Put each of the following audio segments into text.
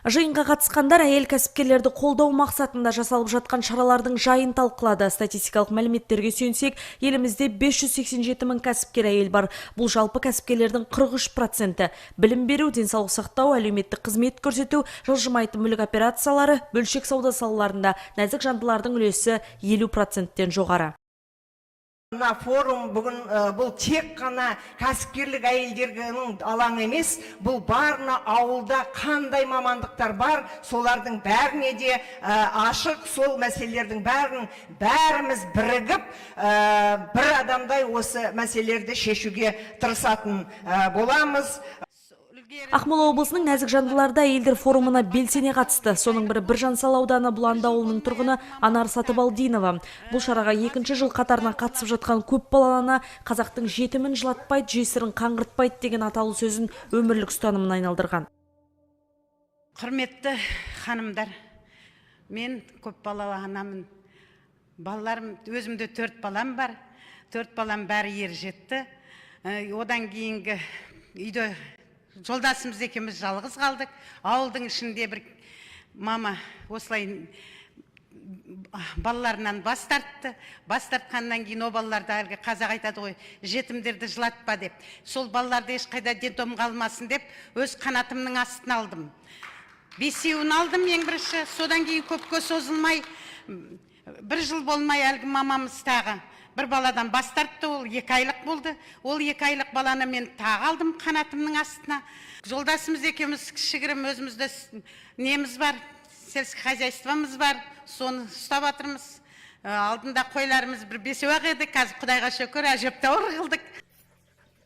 Жиынға қатысқандар әйел кәсіпкерлерді қолдау мақсатында жасалып жатқан шаралардың жайын талқылады. Статистикалық мәліметтерге сүйенсек, елімізде 587 мың кәсіпкер әйел бар. Бұл жалпы кәсіпкерлердің 43%. Білім беру, денсаулық сақтау, әлеуметтік қызмет көрсету, жылжымайтын мүлік операциялары, бөлшек сауда салаларында нәзік жандылардың үлесі 50%-тен жоғары. Мына форум бүгін бұл тек қана кәсіпкерлік әйелдерінің алаңы емес, бұл барына ауылда қандай мамандықтар бар, солардың бәріне де ашық, сол мәселелердің бәріміз бірігіп, бір адамдай осы мәселелерді шешуге тырысатын боламыз. Ақмола облысының нәзік жандыларда әйелдер форумына белсене қатысты. Соның бірі Біржан-Сал ауданы Бұланды ауылының тұрғыны Анар Сатыбалдинова. Бұл шараға екінші жыл қатарына қатысып жатқан көп балалы ана қазақтың жетімін жылатпайды, жесірін қаңғыртпайды деген аталы сөзін өмірлік ұстанымына айналдырған. Құрметті ханымдар, мен көп балалы анамын. Балаларым, өзімде 4 балам бар. 4 балам бәрі ер жетті. Одан кейінгі үйде жолдасымыз екеуміз жалғыз қалдық. Ауылдың ішінде бір мама осылай балаларынан бас тартты. Бас тартқаннан кейін о балаларды әлгі қазақ айтады ғой, жетімдерді жылатпа деп. Сол балаларды ешқайда детдом қалмасын деп, өз қанатымның астына алдым. 5-еуін алдым ең бірінші. Содан кейін көпке созылмай, 1 жыл болмай әлгі мамамыз тағы бір баладан бас тартты, ол 2 айлық болды. Ол 2 айлық баланы мен тағы алдым қанатымның астына. Жолдасымыз екеуміз кішігірім өзімізде неміз бар, сельский хозяйствомыз бар, соны ұстап жатырмыз. Алдында қойларымыз бір 5-ақ еді, қазір Құдайға шүкір әжептәуір қылдық.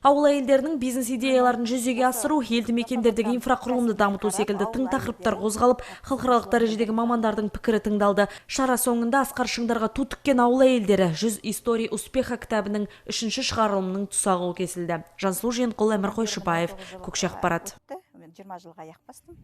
Ауыл әйелдерінің бизнес идеяларын жүзеге асыру, елді мекендердегі инфрақұрылымды дамыту секілді тың тақырыптар қозғалып, халықаралық дәрежедегі мамандардың пікірі тыңдалды. Шара соңында Асқар Шыңдарға ту тіккен ауыл әйелдері 100 история успеха кітабының 3-ші шығарылымының тұсауы кесілді. Жансұлу Жиенқұл, Әмір Қойшыбаев, Көкше ақпарат. 20 жылға аяқ бастым.